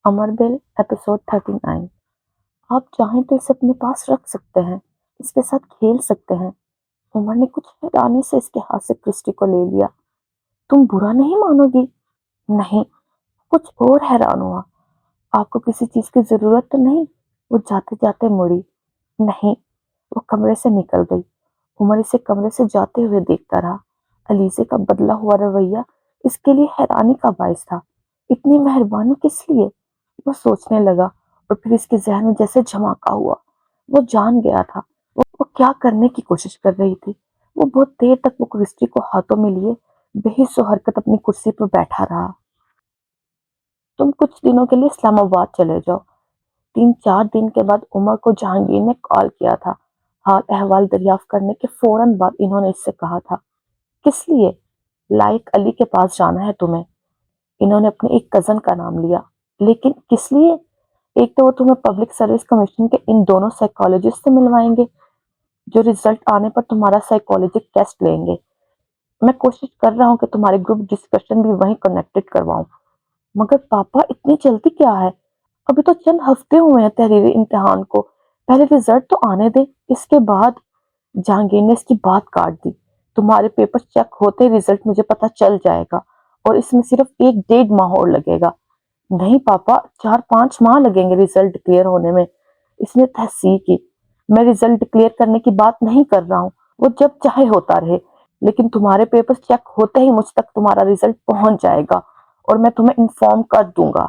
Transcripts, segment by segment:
امر بیل episode 39۔ آپ چاہیں تو اسے اپنے پاس رکھ سکتے ہیں، اس کے ساتھ کھیل سکتے ہیں۔ عمر نے کچھ حیرانی سے اس کے ہاتھ سے کرسٹی کو لے لیا۔ تم برا نہیں مانو گی؟ نہیں۔ کچھ اور حیران ہوا۔ آپ کو کسی چیز کی ضرورت تو نہیں؟ وہ جاتے جاتے مڑی۔ نہیں۔ وہ کمرے سے نکل گئی۔ عمر اسے کمرے سے جاتے ہوئے دیکھتا رہا۔ علیزے کا بدلا ہوا رویہ اس کے لیے حیرانی کا باعث تھا۔ اتنی مہربانی کس لیے؟ وہ سوچنے لگا اور پھر اس کے ذہن میں جیسے جھماکا ہوا۔ وہ جان گیا تھا وہ کیا کرنے کی کوشش کر رہی تھی۔ وہ بہت دیر تک وہ کرسٹی کو ہاتھوں میں لیے بے حس و حرکت اپنی کرسی پر بیٹھا رہا۔ تم کچھ دنوں کے لیے اسلام آباد چلے جاؤ۔ 3-4 دن کے بعد عمر کو جہانگیر نے کال کیا تھا۔ حال احوال دریافت کرنے کے فوراً بعد انہوں نے اس سے کہا تھا۔ کس لیے؟ لائق علی کے پاس جانا ہے تمہیں۔ انہوں نے اپنے ایک کزن کا نام لیا۔ لیکن کس لیے؟ ایک تو وہ تمہیں پبلک سروس کمیشن کے ان دونوں سائیکالوجسٹ سے ملوائیں گے جو رزلٹ آنے پر تمہارا سائیکالوجی ٹیسٹ لیں گے۔ میں کوشش کر رہا ہوں کہ تمہارے گروپ ڈسکشن بھی وہیں کنیکٹڈ کرواؤں۔ مگر پاپا اتنی جلدی کیا ہے؟ ابھی تو چند ہفتے ہوئے ہیں تحریری امتحان کو، پہلے رزلٹ تو آنے دے، اس کے بعد۔ جہانگیر نے اس کی بات کاٹ دی۔ تمہارے پیپر چیک ہوتے رزلٹ مجھے پتا چل جائے گا اور اس میں صرف 1-1.5 ماہ اور لگے گا۔ نہیں پاپا، 4-5 ماہ لگیں گے رزلٹ کلیئر ہونے میں۔ اس نے تحصیل کی۔ میں رزلٹ کلیئر کرنے کی بات نہیں کر رہا ہوں، وہ جب چاہے ہوتا رہے، لیکن تمہارے پیپر چیک ہوتے ہی مجھ تک تمہارا رزلٹ پہنچ جائے گا اور میں تمہیں انفارم کر دوں گا۔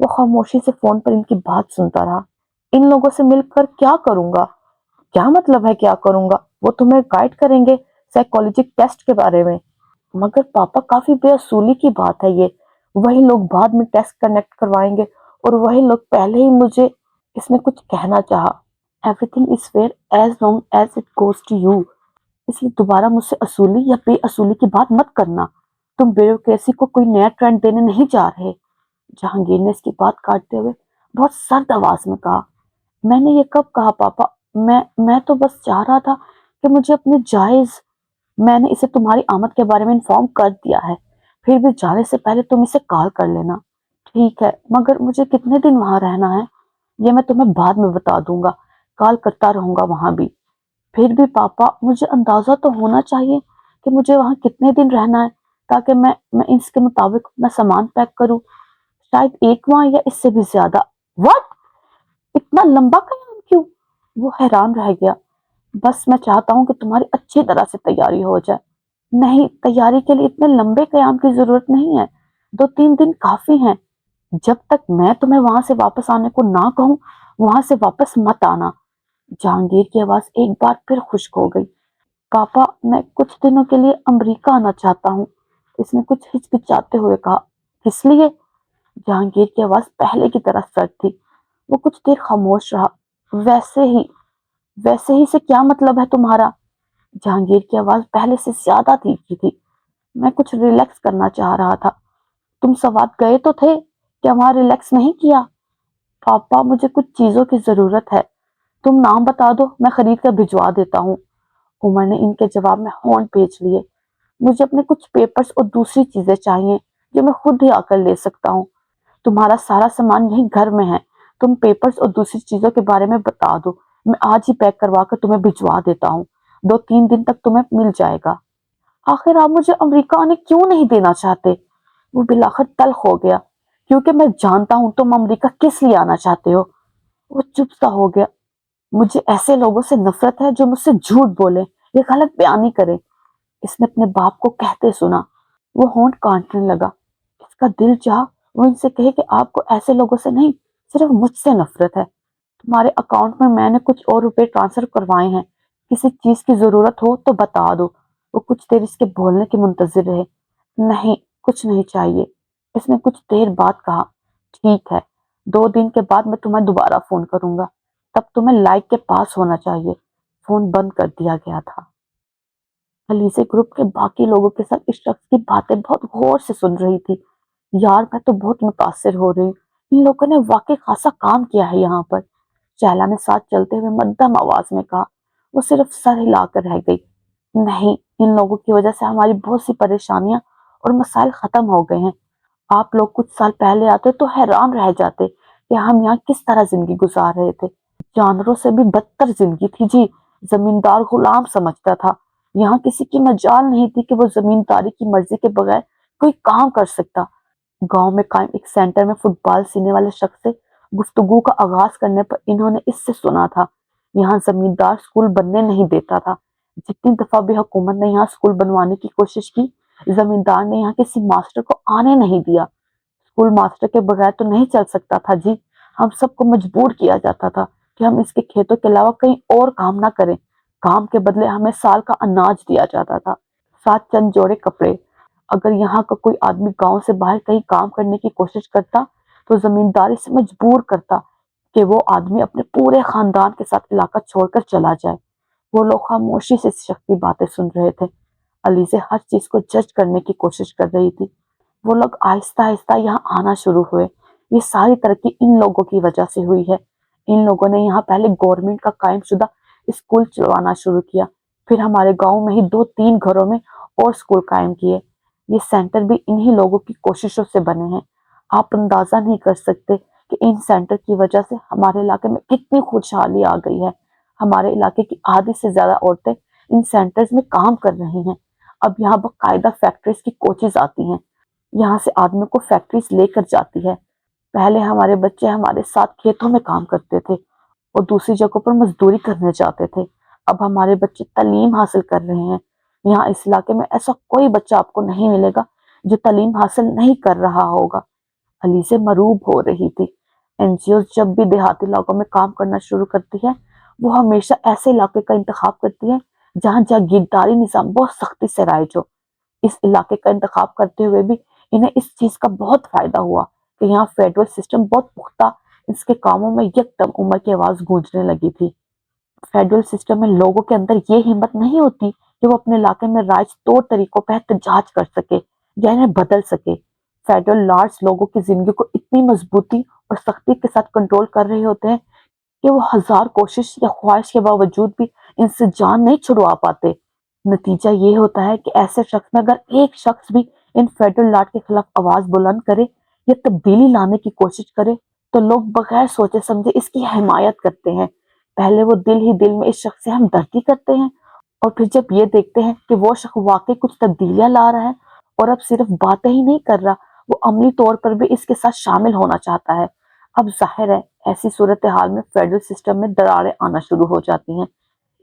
وہ خاموشی سے فون پر ان کی بات سنتا رہا۔ ان لوگوں سے مل کر کیا کروں گا؟ کیا مطلب ہے کیا کروں گا؟ وہ تمہیں گائیڈ کریں گے سائیکالوجک ٹیسٹ کے بارے میں۔ مگر پاپا کافی بے اصولی کی بات ہے یہ۔ وہی لوگ بعد میں ٹیسٹ کنیکٹ کروائیں گے اور وہی لوگ پہلے ہی مجھے۔ اس نے کچھ کہنا چاہا۔ Everything is fair as long as it goes to you۔ اس لیے دوبارہ مجھ سے اصولی یا بے اصولی کی بات مت کرنا۔ تم بیوروکریسی کو کوئی نیا ٹرینڈ دینے نہیں جا رہے۔ جہانگیر نے اس کی بات کاٹتے ہوئے بہت سرد آواز میں کہا۔ میں نے یہ کب کہا پاپا؟ میں تو بس چاہ رہا تھا کہ مجھے اپنے جائز۔ میں نے اسے تمہاری آمد کے بارے میں انفارم کر دیا ہے۔ پھر بھی جانے سے پہلے تم اسے کال کر لینا۔ ٹھیک ہے، مگر مجھے کتنے دن وہاں رہنا ہے؟ یہ میں تمہیں بعد میں بتا دوں گا، کال کرتا رہوں گا وہاں بھی۔ پھر بھی پاپا، مجھے اندازہ تو ہونا چاہیے کہ مجھے وہاں کتنے دن رہنا ہے تاکہ میں اس کے مطابق اپنا سامان پیک کروں۔ شاید 1 ماہ یا اس سے بھی زیادہ۔ واٹ؟ اتنا لمبا قیام کیوں؟ وہ حیران رہ گیا۔ بس میں چاہتا ہوں کہ تمہاری اچھی طرح سے تیاری ہو جائے۔ نہیں، تیاری کے لیے اتنے لمبے قیام کی ضرورت نہیں ہے، 2-3 دن کافی ہیں۔ جب تک میں تمہیں وہاں سے واپس آنے کو نہ کہوں وہاں سے واپس مت آنا۔ جہانگیر کی آواز ایک بار پھر خشک ہو گئی۔ پاپا، میں کچھ دنوں کے لیے امریکہ آنا چاہتا ہوں، اس نے کچھ ہچکچاتے ہوئے کہا۔ کس لیے؟ جہانگیر کی آواز پہلے کی طرح سرد تھی۔ وہ کچھ دیر خاموش رہا۔ ویسے ہی سے کیا مطلب ہے تمہارا؟ جہانگیر کی آواز پہلے سے زیادہ تیکھی تھی۔ میں کچھ ریلیکس کرنا چاہ رہا تھا۔ تم سوات گئے تو تھے، کیا وہاں ریلیکس نہیں کیا؟ پاپا، مجھے کچھ چیزوں کی ضرورت ہے، تم نام بتا دو، میں خرید کر بھجوا دیتا ہوں۔ عمر نے ان کے جواب میں ہونٹ بھیج لیے۔ مجھے اپنے کچھ پیپرز اور دوسری چیزیں چاہیے جو میں خود ہی آ کر لے سکتا ہوں۔ تمہارا سارا سامان یہیں گھر میں ہے، تم پیپرز اور دوسری چیزوں کے بارے میں بتا دو، میں آج ہی پیک کروا کر تمہیں بھجوا دیتا ہوں، 2-3 دن تک تمہیں مل جائے گا۔ آخر آپ مجھے امریکہ آنے کیوں نہیں دینا چاہتے؟ وہ بالآخر تلخ ہو گیا۔ کیونکہ میں جانتا ہوں تم امریکہ کس لیے آنا چاہتے ہو۔ وہ چپ سا ہو گیا۔ مجھے ایسے لوگوں سے نفرت ہے جو مجھ سے جھوٹ بولے یا غلط بیانی کرے۔ اس نے اپنے باپ کو کہتے سنا۔ وہ ہونٹ کاٹنے لگا۔ اس کا دل چاہا وہ ان سے کہے کہ آپ کو ایسے لوگوں سے نہیں، صرف مجھ سے نفرت ہے۔ تمہارے اکاؤنٹ میں نے کچھ اور روپے ٹرانسفر کروائے ہیں، کسی چیز کی ضرورت ہو تو بتا دو۔ وہ کچھ دیر اس کے بولنے کے منتظر رہے۔ نہیں، کچھ نہیں چاہیے۔ اس نے کچھ دیر بعد کہا۔ ٹھیک ہے، 2 دن کے بعد میں تمہیں دوبارہ فون کروں گا، تب تمہیں لائق کے پاس ہونا چاہیے۔ فون بند کر دیا گیا تھا۔ علیزے گروپ کے باقی لوگوں کے ساتھ اس شخص کی باتیں بہت غور سے سن رہی تھی۔ یار، میں تو بہت متاثر ہو رہی ہوں، ان لوگوں نے واقعی خاصا کام کیا ہے یہاں پر۔ شیلا نے ساتھ چلتے ہوئے مدھم آواز میں کہا۔ وہ صرف سر ہلا کر رہ گئی۔ نہیں، ان لوگوں کی وجہ سے ہماری بہت سی پریشانیاں اور مسائل ختم ہو گئے ہیں۔ آپ لوگ کچھ سال پہلے آتے تو حیران رہ جاتے کہ ہم یہاں کس طرح زندگی گزار رہے تھے۔ جانوروں سے بھی بدتر زندگی تھی جی۔ زمیندار غلام سمجھتا تھا۔ یہاں کسی کی مجال نہیں تھی کہ وہ زمینداری کی مرضی کے بغیر کوئی کام کر سکتا۔ گاؤں میں قائم ایک سینٹر میں فٹ بال سینے والے شخص سے گفتگو کا آغاز کرنے پر انہوں نے اس سے سنا تھا، یہاں زمیندار اسکول بننے نہیں دیتا تھا۔ جتنی دفعہ بھی حکومت نے یہاں اسکول بنوانے کی کوشش کی، زمیندار نے یہاں کسی ماسٹر کو آنے نہیں دیا۔ اسکول ماسٹر کے بغیر تو نہیں چل سکتا تھا جی۔ ہم سب کو مجبور کیا جاتا تھا کہ ہم اس کے کھیتوں کے علاوہ کہیں اور کام نہ کریں۔ کام کے بدلے ہمیں سال کا اناج دیا جاتا تھا، ساتھ چند جوڑے کپڑے۔ اگر یہاں کا کوئی آدمی گاؤں سے باہر کہیں کام کرنے کی کوشش کرتا تو زمیندار اسے مجبور کرتا کہ وہ آدمی اپنے پورے خاندان کے ساتھ علاقہ چھوڑ کر چلا جائے۔ وہ لوگ خاموشی سے اس شخص کی باتیں سن رہے تھے۔ علیزے ہر چیز کو جج کرنے کی کوشش کر رہی تھی۔ وہ لوگ آہستہ آہستہ یہاں آنا شروع ہوئے۔ یہ ساری ترقی ان لوگوں کی وجہ سے ہوئی ہے۔ ان لوگوں نے یہاں پہلے گورنمنٹ کا قائم شدہ اسکول چلوانا شروع کیا، پھر ہمارے گاؤں میں ہی 2-3 گھروں میں اور اسکول قائم کیے۔ یہ سینٹر بھی انہی لوگوں کی کوششوں سے بنے ہیں۔ آپ اندازہ نہیں کر سکتے کہ ان سینٹر کی وجہ سے ہمارے علاقے میں کتنی خوشحالی آ گئی ہے۔ ہمارے علاقے کی آدھی سے زیادہ عورتیں ان سینٹرز میں کام کر رہی ہیں۔ اب یہاں باقاعدہ فیکٹریز کی کوچز آتی ہیں، یہاں سے آدمیوں کو فیکٹریز لے کر جاتی ہے۔ پہلے ہمارے بچے ہمارے ساتھ کھیتوں میں کام کرتے تھے اور دوسری جگہوں پر مزدوری کرنے جاتے تھے۔ اب ہمارے بچے تعلیم حاصل کر رہے ہیں۔ یہاں اس علاقے میں ایسا کوئی بچہ آپ کو نہیں ملے گا جو تعلیم حاصل نہیں کر رہا ہوگا۔ علیزے مروب ہو رہی تھی۔ این جی اوز جب بھی دیہاتی علاقوں میں کام کرنا شروع کرتی ہے، وہ ہمیشہ ایسے علاقے کا انتخاب کرتی ہے جہاں جاگیرداری نظام بہت سختی سے رائج ہو۔ اس علاقے کا انتخاب کرتے ہوئے بھی انہیں اس چیز کا بہت فائدہ ہوا کہ یہاں فیڈرل سسٹم بہت پختہ، اس کے کاموں میں یکدم عمر کی آواز گونجنے لگی تھی۔ فیڈرل سسٹم میں لوگوں کے اندر یہ ہمت نہیں ہوتی کہ وہ اپنے علاقے میں رائج طور طریقوں پر احتجاج کر سکے یا انہیں بدل سکے۔ فیڈرل لاز لوگوں کی زندگی کو اتنی مضبوطی اور سختی کے ساتھ کنٹرول کر رہے ہوتے ہیں کہ وہ ہزار کوشش یا خواہش کے باوجود بھی ان سے جان نہیں چھڑوا پاتے۔ نتیجہ یہ ہوتا ہے کہ ایسے شخص میں اگر ایک شخص بھی ان فیڈرل لاز کے خلاف آواز بلند کرے یا تبدیلی لانے کی کوشش کرے تو لوگ بغیر سوچے سمجھے اس کی حمایت کرتے ہیں۔ پہلے وہ دل ہی دل میں اس شخص سے ہمدردی کرتے ہیں، اور پھر جب یہ دیکھتے ہیں کہ وہ شخص واقعی کچھ تبدیلیاں لا رہا ہے اور اب صرف باتیں ہی نہیں کر رہا، وہ عملی طور پر بھی اس کے ساتھ شامل ہونا چاہتا ہے، اب ظاہر ہے ایسی صورتحال میں فیڈرل سسٹم میں دراڑیں آنا شروع ہو جاتی ہیں۔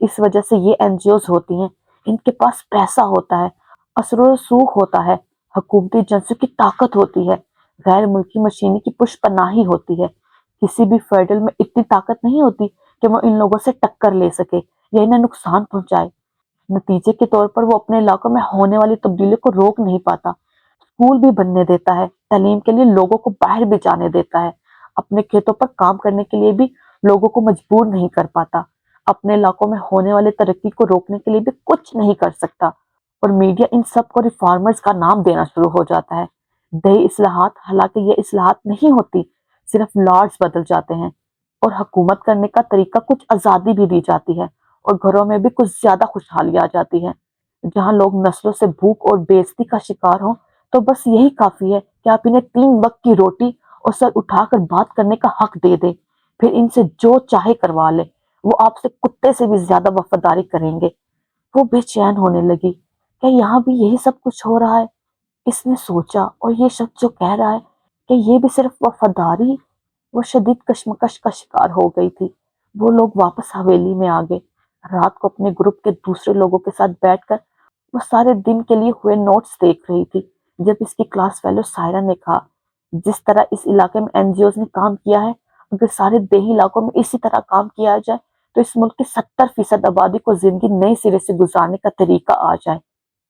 اس وجہ سے یہ این جی اوز ہوتی ہیں، ان کے پاس پیسہ ہوتا ہے، اثر و رسوخ ہوتا ہے، حکومتی ایجنسیوں کی طاقت ہوتی ہے، غیر ملکی مشینی کی پشت پناہی ہوتی ہے۔ کسی بھی فیڈرل میں اتنی طاقت نہیں ہوتی کہ وہ ان لوگوں سے ٹکر لے سکے یا انہیں نقصان پہنچائے۔ نتیجے کے طور پر وہ اپنے علاقوں میں ہونے والی تبدیلی کو روک نہیں پاتا، اسکول بھی بننے دیتا ہے، تعلیم کے لیے لوگوں کو باہر بھی جانے دیتا ہے، اپنے کھیتوں پر کام کرنے کے لیے بھی لوگوں کو مجبور نہیں کر پاتا، اپنے علاقوں میں ہونے والی ترقی کو روکنے کے لیے بھی کچھ نہیں کر سکتا، اور میڈیا ان سب کو ریفارمرز کا نام دینا شروع ہو جاتا ہے۔ دیہی اصلاحات، حالانکہ یہ اصلاحات نہیں ہوتی، صرف لاز بدل جاتے ہیں اور حکومت کرنے کا طریقہ کچھ آزادی بھی دی جاتی ہے، اور گھروں میں بھی کچھ زیادہ خوشحالی آ جاتی ہے۔ جہاں لوگ نسلوں سے بھوک اور بے عزتی کا شکار ہوں تو بس یہی کافی ہے کہ آپ انہیں 3 وقت کی روٹی اور سر اٹھا کر بات کرنے کا حق دے دیں، پھر ان سے جو چاہے کروا لے، وہ آپ سے کتے سے بھی زیادہ وفاداری کریں گے۔ وہ بے چین ہونے لگی، کیا یہاں بھی یہی سب کچھ ہو رہا ہے؟ اس نے سوچا، اور یہ شخص جو کہہ رہا ہے کہ یہ بھی صرف وفاداری، وہ شدید کشمکش کا شکار ہو گئی تھی۔ وہ لوگ واپس حویلی میں آ گئے۔ رات کو اپنے گروپ کے دوسرے لوگوں کے ساتھ بیٹھ کر وہ سارے دن کے لیے ہوئے نوٹس دیکھ رہی تھی۔ جب اس کی کلاس فیلو سائرہ نے کہا، جس طرح اس علاقے میں این جی اوز نے کام کیا ہے، اگر سارے دیہی علاقوں میں اسی طرح کام کیا جائے تو اس ملک کی 70% آبادی کو زندگی نئے سرے سے گزارنے کا طریقہ آ جائے۔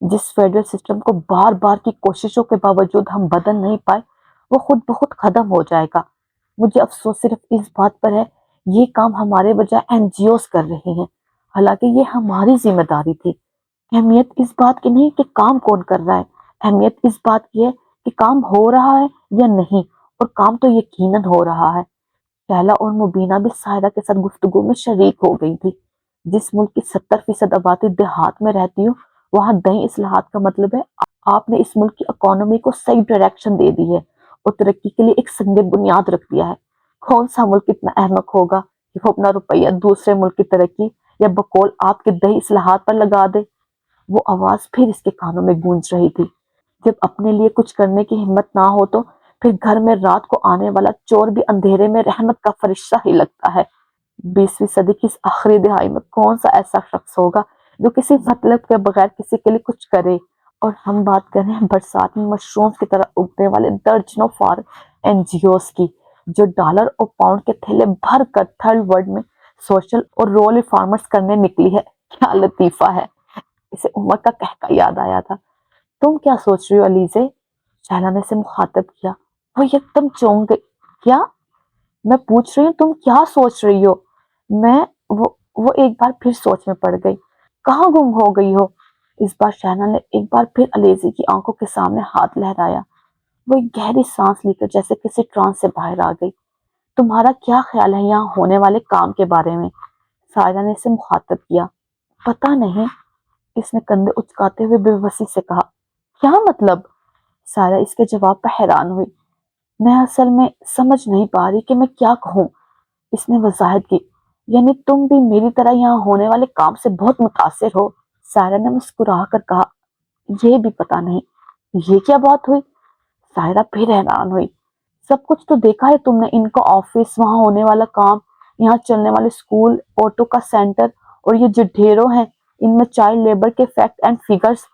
جس فیڈرل سسٹم کو بار بار کی کوششوں کے باوجود ہم بدل نہیں پائے، وہ خود بخود ختم ہو جائے گا۔ مجھے افسوس صرف اس بات پر ہے، یہ کام ہمارے بجائے این جی اوز کر رہے ہیں، حالانکہ یہ ہماری ذمہ داری تھی۔ اہمیت اس بات کی نہیں کہ کام کون کر رہا ہے، اہمیت اس بات کی ہے کہ کام ہو رہا ہے یا نہیں، اور کام تو یقیناً ہو رہا ہے۔ شہلا اور مبینہ بھی سائرہ کے ساتھ گفتگو میں شریک ہو گئی تھی۔ جس ملک کی 70% آبادی دیہات میں رہتی ہو، وہاں دیہی اصلاحات کا مطلب ہے آپ نے اس ملک کی اکانومی کو صحیح ڈائریکشن دے دی ہے اور ترقی کے لیے ایک سنگ بنیاد رکھ دیا ہے۔ کون سا ملک اتنا احمق ہوگا کہ وہ اپنا روپیہ دوسرے ملک کی ترقی یا بقول آپ کے دیہی اصلاحات پر لگا دے؟ وہ آواز پھر اس کے کانوں میں گونج رہی تھی۔ جب اپنے لیے کچھ کرنے کی ہمت نہ ہو تو پھر گھر میں رات کو آنے والا چور بھی اندھیرے میں رحمت کا فرشتہ ہی لگتا ہے۔ 20ویں صدی کی اس آخری دہائی میں کون سا ایسا شخص ہوگا جو کسی مطلب کے بغیر کسی کے لیے کچھ کرے؟ اور ہم بات کر رہے ہیں برسات میں مشروم کی طرح اگنے والے درجنوں این جی اوز کی، جو ڈالر اور پاؤنڈ کے تھیلے بھر کر تھرڈ ورلڈ میں سوشل اور رول ریفارمرز کرنے نکلی ہے۔ کیا لطیفہ ہے! اسے عمر کا کہکا یاد آیا تھا۔ تم کیا سوچ رہی ہو علیزے؟ شہلا نے اسے مخاطب کیا۔ وہ یکدم چونک گئی۔ کیا؟ میں پوچھ رہی ہوں تم کیا سوچ رہی ہو؟ میں وہ ایک بار پھر سوچ میں پڑ گئی۔ کہاں گم ہو گئی ہو؟ اس بار شہلا نے ایک بار پھر علیزے کی آنکھوں کے سامنے ہاتھ لہرایا۔ وہ ایک گہری سانس لے کر جیسے کسی ٹرانس سے باہر آ گئی۔ تمہارا کیا خیال ہے یہاں ہونے والے کام کے بارے میں؟ سائرہ نے اسے مخاطب کیا۔ پتہ نہیں، اس نے کندھے اچکاتے ہوئے بے بسی سے کہا۔ کیا مطلب؟ سائرہ اس کے جواب پر حیران ہوئی۔ میں اصل میں سمجھ نہیں پا رہی کہ میں کیا کہوں، اس نے وضاحت کی۔ یعنی تم بھی میری طرح یہاں ہونے والے کام سے بہت متاثر ہو؟ سائرہ نے مسکرا کر کہا۔ یہ بھی پتہ نہیں۔ یہ کیا بات ہوئی؟ سائرہ پھر حیران ہوئی۔ سب کچھ تو دیکھا ہے تم نے، ان کا آفس، وہاں ہونے والا کام، یہاں چلنے والے اسکول، آٹو کا سینٹر، اور یہ جو ڈھیروں ہیں ان میں چائلڈ لیبر کے فیکٹ اینڈ فیگرز۔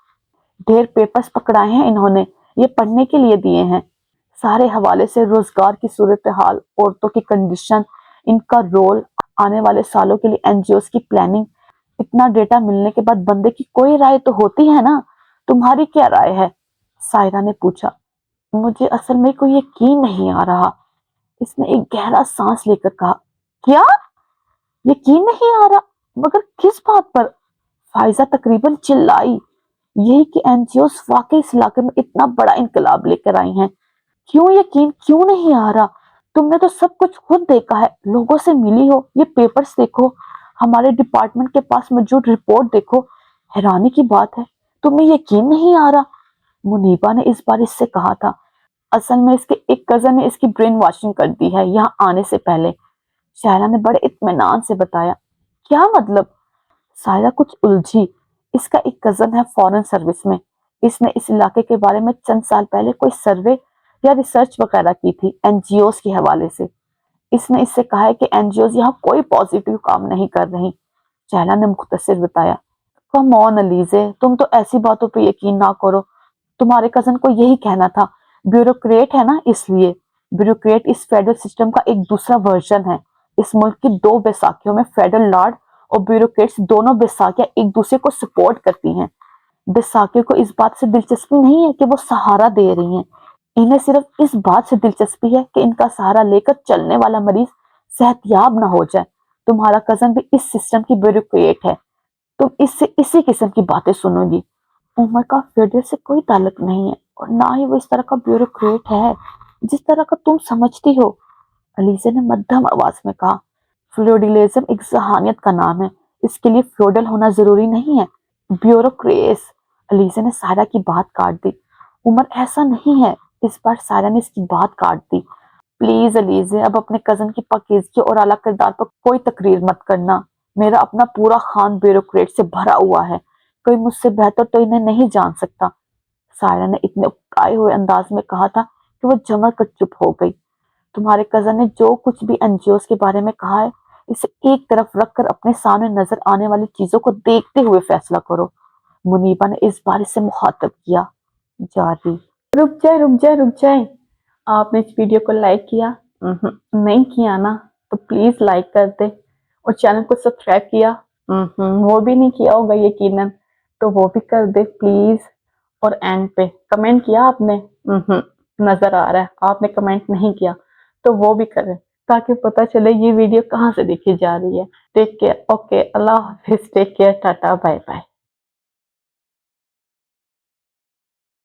ڈھیر پیپرز پکڑائے ہیں انہوں نے، یہ پڑھنے کے لیے دیے ہیں۔ سارے حوالے سے روزگار کی صورتحال، عورتوں کی کنڈیشن، ان کا رول، آنے والے سالوں کے لیے این جی اوز کی پلاننگ۔ اتنا ڈیٹا ملنے کے بعد بندے کی کوئی رائے تو ہوتی ہے نا؟ تمہاری کیا رائے ہے؟ سائرہ نے پوچھا۔ مجھے اصل میں کوئی یقین نہیں آ رہا، اس نے ایک گہرا سانس لے کر کہا۔ کیا؟ یقین نہیں آ رہا؟ مگر کس بات پر؟ فائزہ تقریباً چلائی۔ یہی کہ این جی اوز واقعی اس علاقے میں اتنا بڑا انقلاب لے کر آئی ہیں۔ کیوں یقین کیوں نہیں آ رہا؟ تم نے تو سب کچھ خود دیکھا ہے، لوگوں سے ملی ہو، یہ پیپرز دیکھو، ہمارے ڈپارٹمنٹ کے پاس موجود رپورٹ دیکھو۔ حیرانی کی بات ہے تمہیں یقین نہیں آ رہا، منیبا نے اس بار اس سے کہا تھا۔ اصل میں اس کے ایک کزن نے اس کی برین واشنگ کر دی ہے یہاں آنے سے پہلے، شائلہ نے بڑے اطمینان سے بتایا۔ کیا مطلب؟ سائرہ کچھ الجھی۔ اس کا ایک کزن ہے فورن سروس میں، اس نے اس علاقے کے بارے میں چند سال پہلے کوئی سروے یا ریسرچ وغیرہ کی تھی این جی اوز کے حوالے سے۔ اس نے اس سے کہا ہے کہ این جی اوز یہاں کوئی پازیٹیو کام نہیں کر رہی، شائلہ نے مختصر بتایا۔ کم آن علیزے، تم تو ایسی باتوں پہ یقین نہ کرو، تمہارے کزن کو یہی کہنا تھا، بیوروکریٹ ہے نا اس لیے۔ بیوروکریٹ اس فیڈرل سسٹم کا ایک دوسرا ورژن ہے۔ اس ملک کی دو بیساکھیوں میں فیڈرل لارڈ اور بیوروکریٹس دونوں بیساکھیاں ایک دوسرے کو سپورٹ کرتی ہیں۔ بیساکھیوں کو اس بات سے دلچسپی نہیں ہے کہ وہ سہارا دے رہی ہیں، انہیں صرف اس بات سے دلچسپی ہے کہ ان کا سہارا لے کر چلنے والا مریض صحت یاب نہ ہو جائے۔ تمہارا کزن بھی اس سسٹم کی بیوروکریٹ ہے، تم اس سے اسی قسم کی باتیں سنو گی۔ عمر کا فیڈرل سے کوئی تعلق نہیں ہے اور نہ ہی وہ اس طرح کا بیوروکریٹ ہے جس طرح کا تم سمجھتی ہو، علیزے نے مدھم آواز میں کہا۔ فیوڈلزم ایک ذہانت کا نام ہے، اس کے لیے فیوڈل ہونا ضروری نہیں ہے۔ بیوروکریس، علیزے نے سائرہ کی بات کاٹ دی۔ عمر ایسا نہیں ہے، اس بار سائرہ نے اس کی بات کاٹ دی۔ پلیز علیزے، اب اپنے کزن کی پاکیزگی اور اعلیٰ کردار پر کوئی تقریر مت کرنا، میرا اپنا پورا خان بیوروکریٹ سے بھرا ہوا ہے، کوئی مجھ سے بہتر تو انہیں نہیں جان سکتا۔ سائرہ نے اتنے اکتائے ہوئے انداز میں کہا تھا کہ وہ جمر کر چپ ہو گئی۔ تمہارے کزن نے جو کچھ بھی این جی اوز کے بارے میں کہا ہے، اسے ایک طرف رکھ کر اپنے سامنے نظر آنے والی چیزوں کو دیکھتے ہوئے فیصلہ کرو، منیبا نے اس بار سے مخاطب کیا۔ جاری رک جائے رک جائے رک جائے، آپ نے اس ویڈیو کو لائک کیا؟ نہیں کیا نا؟ تو پلیز لائک کر دے، اور چینل کو سبسکرائب کیا؟ وہ بھی نہیں کیا ہوگا یقیناً، تو وہ بھی کر دے پلیز۔ اور اینڈ پہ کمنٹ کیا آپ نے؟ نظر آ رہا ہے آپ نے کمنٹ نہیں کیا، تو وہ بھی کریں تاکہ پتہ چلے یہ ویڈیو کہاں سے دیکھی جا رہی ہے۔ ٹیک کیئر، اوکے، اللہ حافظ، take care, tata, bye bye.